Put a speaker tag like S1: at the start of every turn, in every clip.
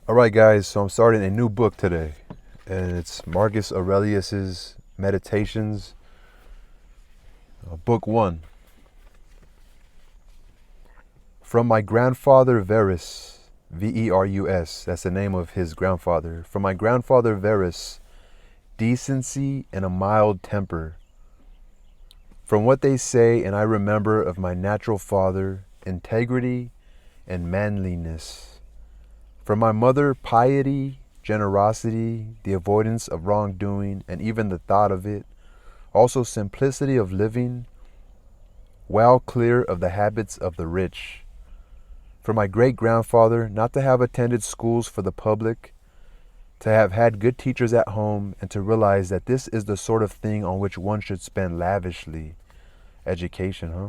S1: All right, guys, so I'm starting a new book today, and it's Marcus Aurelius's Meditations, book 1. From my grandfather Verus, Verus, that's the name of his grandfather. From my grandfather Verus, decency and a mild temper. From what they say and I remember of my natural father, integrity and manliness. From my mother, piety, generosity, the avoidance of wrongdoing, and even the thought of it. Also simplicity of living, well clear of the habits of the rich. From my great-grandfather, not to have attended schools for the public, to have had good teachers at home, and to realize that this is the sort of thing on which one should spend lavishly. Education, huh?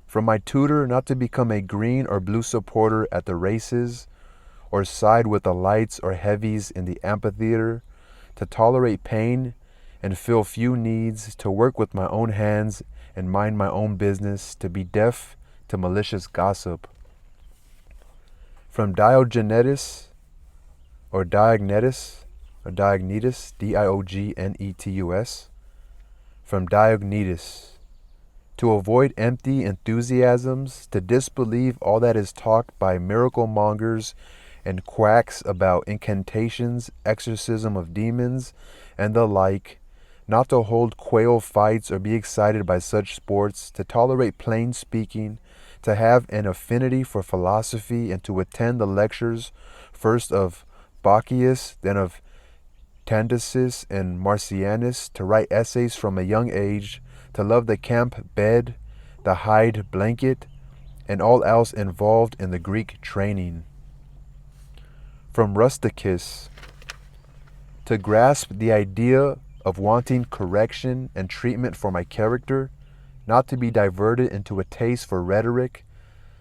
S1: From my tutor, not to become a green or blue supporter at the races, or side with the lights or heavies in the amphitheater, to tolerate pain and feel few needs, to work with my own hands and mind my own business, to be deaf to malicious gossip. From Diogenetus, or Diognetus, Diognetus, from Diognetus, to avoid empty enthusiasms, to disbelieve all that is talked by miracle mongers and quacks about incantations, exorcism of demons, and the like, not to hold quail fights or be excited by such sports, to tolerate plain speaking, to have an affinity for philosophy, and to attend the lectures, first of Bacchius, then of Tandisis and Marcianus, to write essays from a young age, to love the camp bed, the hide blanket, and all else involved in the Greek training. From Rusticus, to grasp the idea of wanting correction and treatment for my character, not to be diverted into a taste for rhetoric,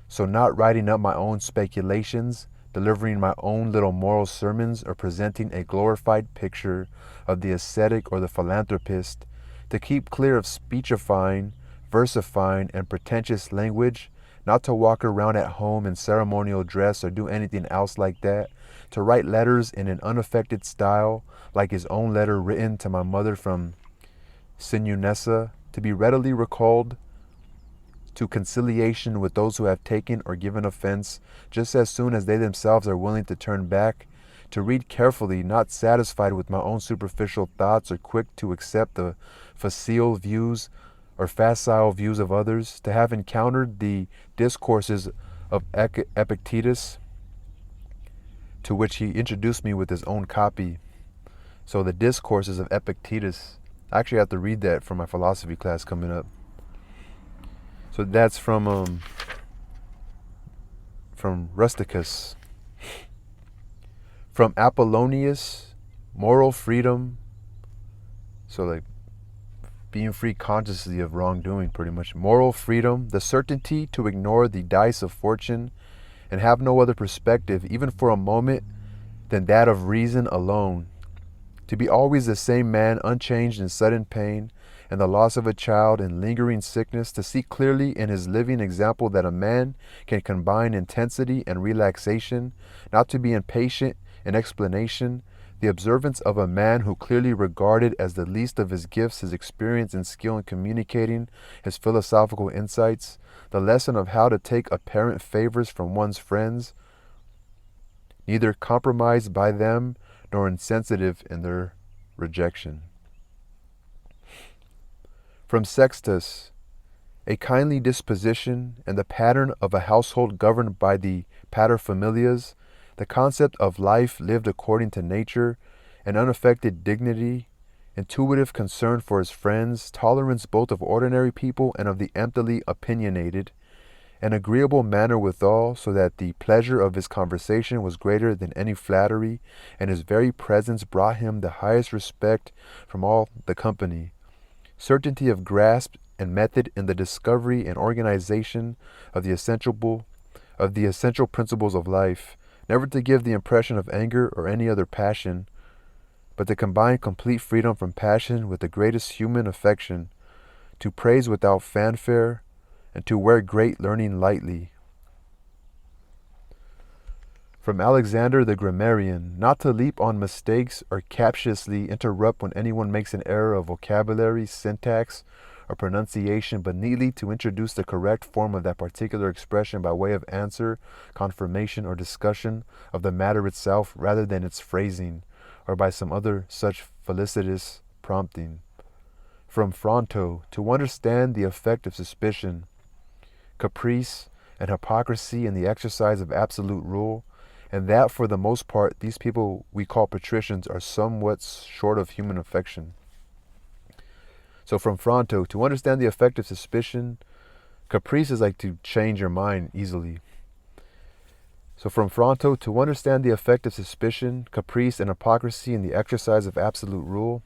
S1: so not writing up my own speculations, delivering my own little moral sermons, or presenting a glorified picture of the ascetic or the philanthropist, to keep clear of speechifying, versifying, and pretentious language, not to walk around at home in ceremonial dress or do anything else like that, to write letters in an unaffected style, like his own letter written to my mother from Sinunessa, to be readily recalled to conciliation with those who have taken or given offense, just as soon as they themselves are willing to turn back, to read carefully, not satisfied with my own superficial thoughts or quick to accept the facile views or facile views of others, to have encountered the discourses of Epictetus, to which he introduced me with his own copy. So the discourses of Epictetus, I actually have to read that for my philosophy class coming up. So that's from Rusticus. From Apollonius, moral freedom. So like being free consciously of wrongdoing, pretty much. Moral freedom, the certainty to ignore the dice of fortune and have no other perspective, even for a moment, than that of reason alone. To be always the same man, unchanged in sudden pain and the loss of a child and lingering sickness, to see clearly in his living example that a man can combine intensity and relaxation, not to be impatient in explanation, the observance of a man who clearly regarded as the least of his gifts his experience and skill in communicating his philosophical insights, the lesson of how to take apparent favors from one's friends, neither compromised by them nor insensitive in their rejection. From Sextus, a kindly disposition and the pattern of a household governed by the paterfamilias, the concept of life lived according to nature, an unaffected dignity, intuitive concern for his friends, tolerance both of ordinary people and of the emptily opinionated, an agreeable manner withal, so that the pleasure of his conversation was greater than any flattery, and his very presence brought him the highest respect from all the company. Certainty of grasp and method in the discovery and organization of the essential principles of life, never to give the impression of anger or any other passion, but to combine complete freedom from passion with the greatest human affection, to praise without fanfare, and to wear great learning lightly. From Alexander the grammarian, not to leap on mistakes or captiously interrupt when anyone makes an error of vocabulary, syntax, or pronunciation, but neatly to introduce the correct form of that particular expression by way of answer, confirmation, or discussion of the matter itself rather than its phrasing, or by some other such felicitous prompting. From Fronto, to understand the effect of suspicion, caprice, and hypocrisy in the exercise of absolute rule, and that for the most part these people we call patricians are somewhat short of human affection. So from Fronto, to understand the effect of suspicion, caprice is like to change your mind easily. So from Fronto, to understand the effect of suspicion, caprice, and hypocrisy in the exercise of absolute rule,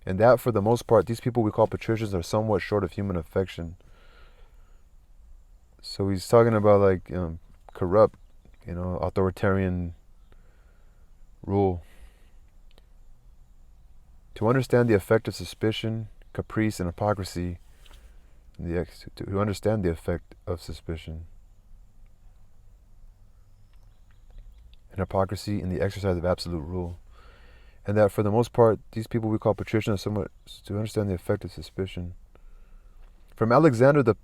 S1: and that for the most part these people we call patricians are somewhat short of human affection. So he's talking about like corrupt, authoritarian rule. To understand the effect of suspicion, caprice, and hypocrisy, to understand the effect of suspicion and hypocrisy in the exercise of absolute rule, and that for the most part these people we call patricians are somewhat to understand the effect of suspicion. From Alexander the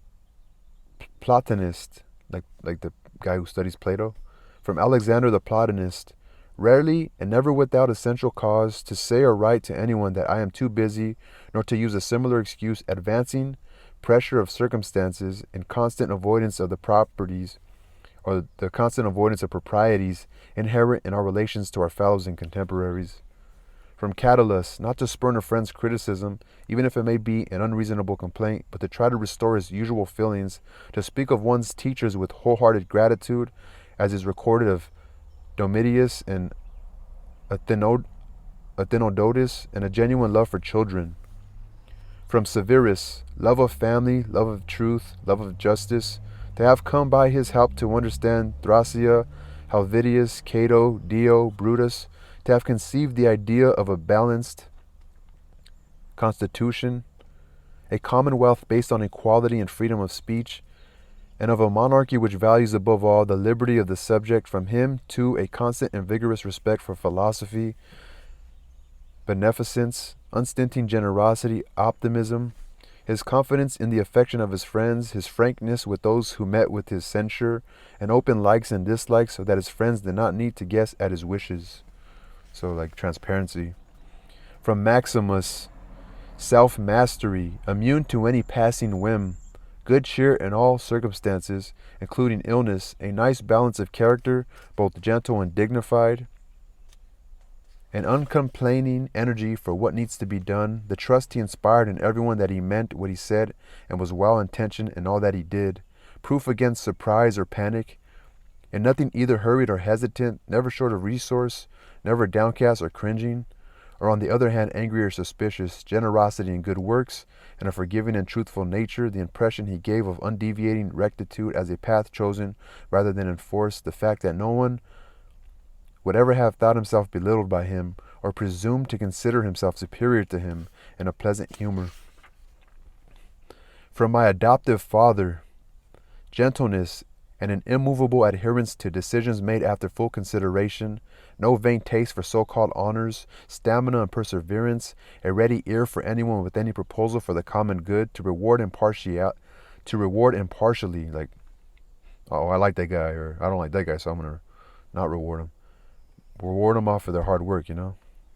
S1: Platonist, like the guy who studies Plato, from Alexander the Platonist, rarely and never without essential cause to say or write to anyone that I am too busy, nor to use a similar excuse, advancing pressure of circumstances and constant avoidance of the properties or the constant avoidance of proprieties inherent in our relations to our fellows and contemporaries. From Catullus, not to spurn a friend's criticism, even if it may be an unreasonable complaint, but to try to restore his usual feelings, to speak of one's teachers with wholehearted gratitude, as is recorded of Domitius and Athenodotus, and a genuine love for children. From Severus, love of family, love of truth, love of justice, to have come by his help to understand Thracia, Helvidius, Cato, Dio, Brutus, to have conceived the idea of a balanced constitution, a commonwealth based on equality and freedom of speech, and of a monarchy which values above all the liberty of the subject. From him, too, a constant and vigorous respect for philosophy, beneficence, unstinting generosity, optimism, his confidence in the affection of his friends, his frankness with those who met with his censure, and open likes and dislikes, so that his friends did not need to guess at his wishes. So like transparency. From Maximus, self-mastery, immune to any passing whim, good cheer in all circumstances, including illness, a nice balance of character, both gentle and dignified, an uncomplaining energy for what needs to be done, the trust he inspired in everyone that he meant what he said and was well-intentioned in all that he did, proof against surprise or panic, and nothing either hurried or hesitant, never short of resource, never downcast or cringing, or on the other hand angry or suspicious, generosity in good works, and a forgiving and truthful nature, the impression he gave of undeviating rectitude as a path chosen rather than enforced, the fact that no one would ever have thought himself belittled by him, or presumed to consider himself superior to him, in a pleasant humor. From my adoptive father, gentleness and an immovable adherence to decisions made after full consideration, no vain taste for so-called honors, stamina and perseverance, a ready ear for anyone with any proposal for the common good, to reward impartially, like, oh, I like that guy, or I don't like that guy, so I'm going to not reward him. Reward them off for their hard work,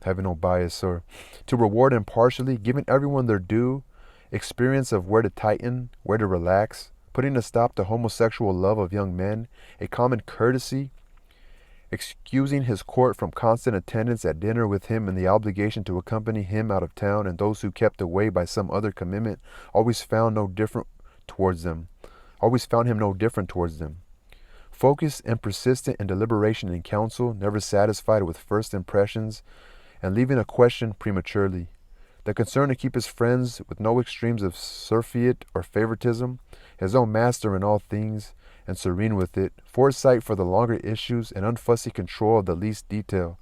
S1: having no bias, or to reward impartially, giving everyone their due, experience of where to tighten, where to relax, putting a stop to homosexual love of young men, a common courtesy, excusing his court from constant attendance at dinner with him and the obligation to accompany him out of town, and those who kept away by some other commitment always found him no different towards them. Focused and persistent in deliberation and counsel, never satisfied with first impressions, and leaving a question prematurely. The concern to keep his friends with no extremes of surfeit or favoritism, his own master in all things, and serene with it, foresight for the longer issues, and unfussy control of the least detail.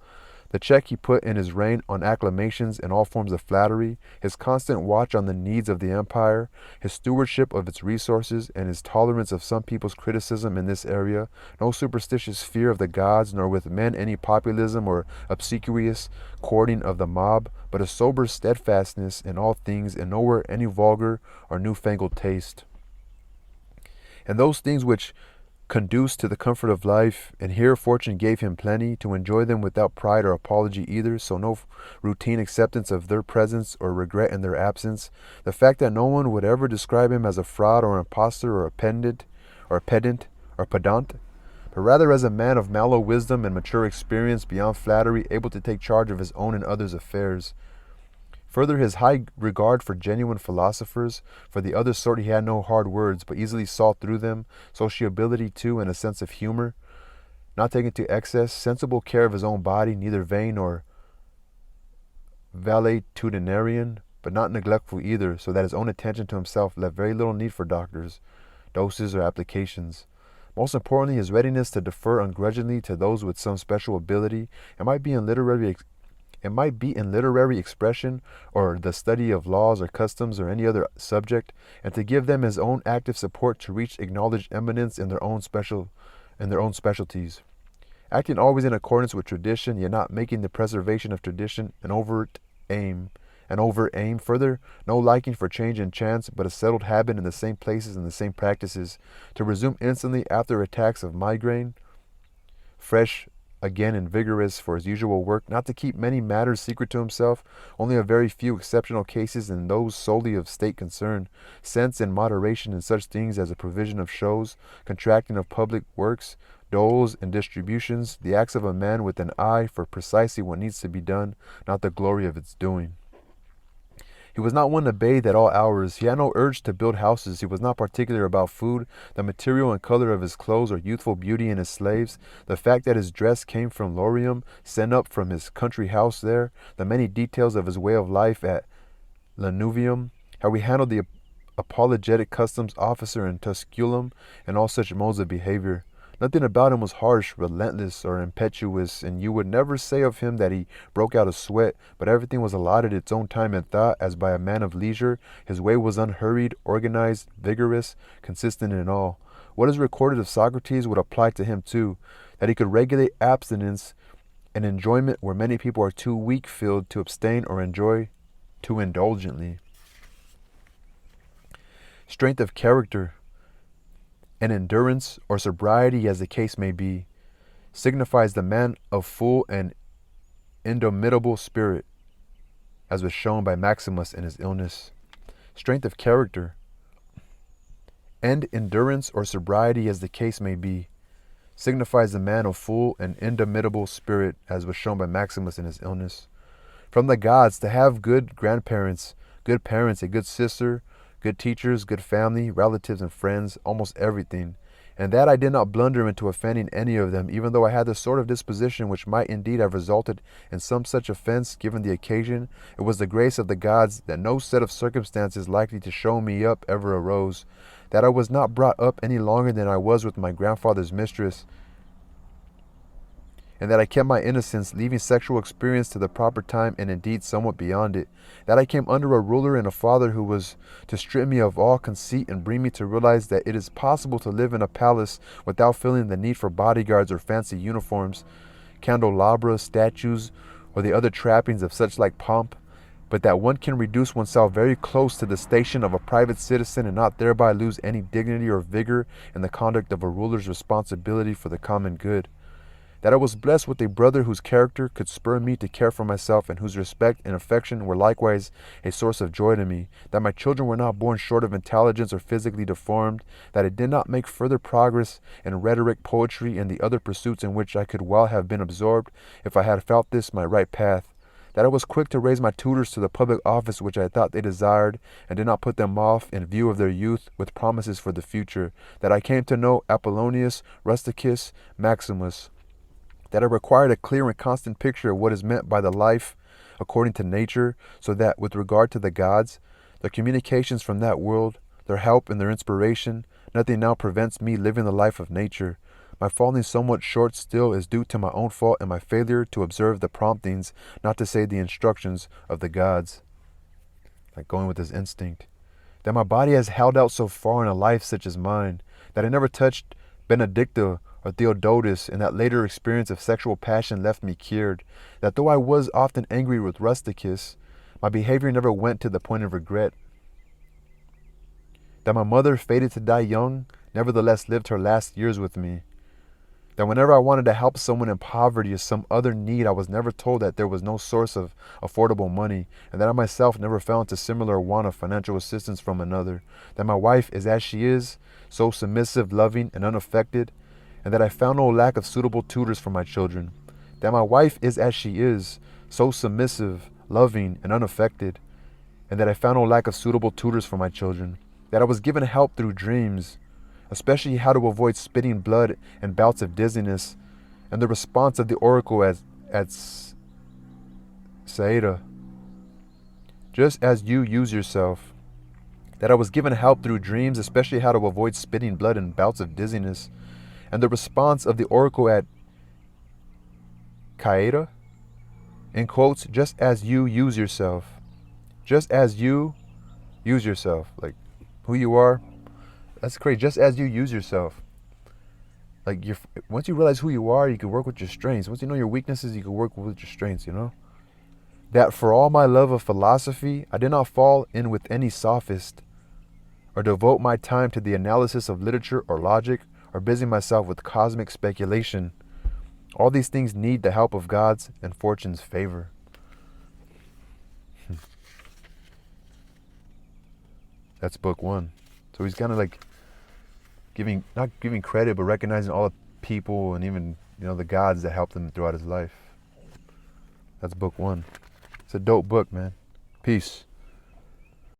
S1: The check he put in his reign on acclamations and all forms of flattery, his constant watch on the needs of the empire, his stewardship of its resources, and his tolerance of some people's criticism in this area, no superstitious fear of the gods, nor with men any populism or obsequious courting of the mob, but a sober steadfastness in all things, and nowhere any vulgar or newfangled taste. And those things which conduce to the comfort of life, and here fortune gave him plenty, to enjoy them without pride or apology either, so no routine acceptance of their presence or regret in their absence. The fact that no one would ever describe him as a fraud or impostor or a pedant, but rather as a man of mellow wisdom and mature experience beyond flattery, able to take charge of his own and others' affairs. Further, his high regard for genuine philosophers, for the other sort he had no hard words, but easily saw through them, sociability too, and a sense of humor, not taken to excess, sensible care of his own body, neither vain nor valetudinarian, but not neglectful either, so that his own attention to himself left very little need for doctors, doses, or applications. Most importantly, his readiness to defer ungrudgingly to those with some special ability, it might be in literary expression, or the study of laws or customs or any other subject, and to give them his own active support to reach acknowledged eminence in their own specialties, acting always in accordance with tradition, yet not making the preservation of tradition an overt aim. Further, no liking for change and chance, but a settled habit in the same places and the same practices, to resume instantly after attacks of migraine, fresh again and vigorous for his usual work, not to keep many matters secret to himself, only a very few exceptional cases, and those solely of state concern, sense and moderation in such things as the provision of shows, contracting of public works, doles and distributions, the acts of a man with an eye for precisely what needs to be done, not the glory of its doing. He was not one to bathe at all hours. He had no urge to build houses. He was not particular about food, the material and color of his clothes, or youthful beauty in his slaves. The fact that his dress came from Lorium, sent up from his country house there, the many details of his way of life at Lanuvium, how he handled the apologetic customs officer in Tusculum, and all such modes of behavior. Nothing about him was harsh, relentless, or impetuous, and you would never say of him that he broke out a sweat, but everything was allotted its own time and thought, as by a man of leisure. His way was unhurried, organized, vigorous, consistent in all. What is recorded of Socrates would apply to him too, that he could regulate abstinence and enjoyment where many people are too weak-filled to abstain or enjoy too indulgently. Strength of character and endurance or sobriety, as the case may be, signifies the man of full and indomitable spirit, as was shown by Maximus in his illness. Strength of character and endurance or sobriety, as the case may be, signifies the man of full and indomitable spirit, as was shown by Maximus in his illness. From the gods, to have good grandparents, good parents, a good sister, good teachers, good family, relatives and friends, almost everything. And that I did not blunder into offending any of them, even though I had the sort of disposition which might indeed have resulted in some such offense given the occasion. It was the grace of the gods that no set of circumstances likely to show me up ever arose, that I was not brought up any longer than I was with my grandfather's mistress, and that I kept my innocence, leaving sexual experience to the proper time, and indeed somewhat beyond it. That I came under a ruler and a father who was to strip me of all conceit and bring me to realize that it is possible to live in a palace without feeling the need for bodyguards or fancy uniforms, candelabra, statues, or the other trappings of such like pomp, but that one can reduce oneself very close to the station of a private citizen and not thereby lose any dignity or vigor in the conduct of a ruler's responsibility for the common good. That I was blessed with a brother whose character could spur me to care for myself, and whose respect and affection were likewise a source of joy to me. That my children were not born short of intelligence or physically deformed. That I did not make further progress in rhetoric, poetry, and the other pursuits in which I could well have been absorbed, if I had felt this my right path. That I was quick to raise my tutors to the public office which I thought they desired, and did not put them off in view of their youth with promises for the future. That I came to know Apollonius, Rusticus, Maximus. That I required a clear and constant picture of what is meant by the life according to nature, so that, with regard to the gods, their communications from that world, their help and their inspiration, nothing now prevents me living the life of nature. My falling somewhat short still is due to my own fault and my failure to observe the promptings, not to say the instructions, of the gods. Like going with this instinct. That my body has held out so far in a life such as mine, that I never touched Benedicta or Theodotus, and that later experience of sexual passion left me cured. That though I was often angry with Rusticus, my behavior never went to the point of regret. That my mother, fated to die young, nevertheless lived her last years with me. That whenever I wanted to help someone in poverty or some other need, I was never told that there was no source of affordable money, and that I myself never fell into similar want of financial assistance from another. That my wife is as she is, so submissive, loving, and unaffected, and that I found no lack of suitable tutors for my children. That my wife is as she is, so submissive, loving, and unaffected, and that I found no lack of suitable tutors for my children. That I was given help through dreams, especially how to avoid spitting blood and bouts of dizziness, and the response of the oracle at Saida. Just as you use yourself. That I was given help through dreams, especially how to avoid spitting blood and bouts of dizziness, and the response of the oracle at Caeda, in quotes, just as you use yourself. Just as you use yourself. Like, who you are, that's crazy. Just as you use yourself. Like, once you realize who you are, you can work with your strengths. Once you know your weaknesses, you can work with your strengths, you know? That for all my love of philosophy, I did not fall in with any sophist, or devote my time to the analysis of literature or logic, or busy myself with cosmic speculation. All these things need the help of God's and fortune's favor. That's book one. So he's kind of like not giving credit, but recognizing all the people and even, the gods that helped him throughout his life. That's book one. It's a dope book, man. Peace.